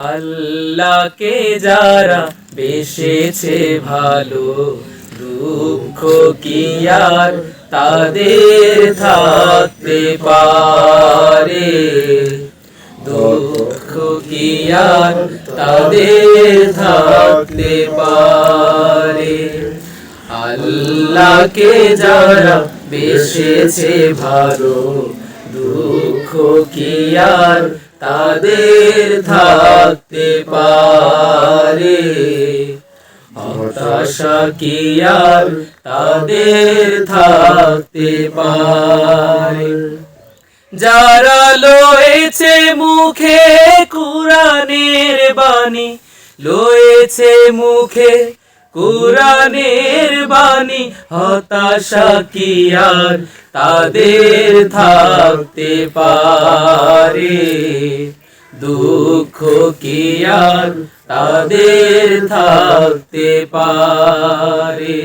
আল্লাহকে যারা বেসেছে ভালো, দুঃখ কি আর তাদের থাকতে পারে? দুঃখ কি আর তাদের থাকতে পারে? আল্লাহকে যারা বেসেছে ভালো, দুঃখ কি আর তাদের থাকতে পারে? হতাশা কি আর তাদের থাকতে পারে? যারা লয়েছে মুখে কুরআনের বাণী, লয়েছে মুখে কুরআনের বাণী, হতাশা কি আর তাদের থাকতে পারে? দুঃখ কি আর তাদের থাকতে পারে?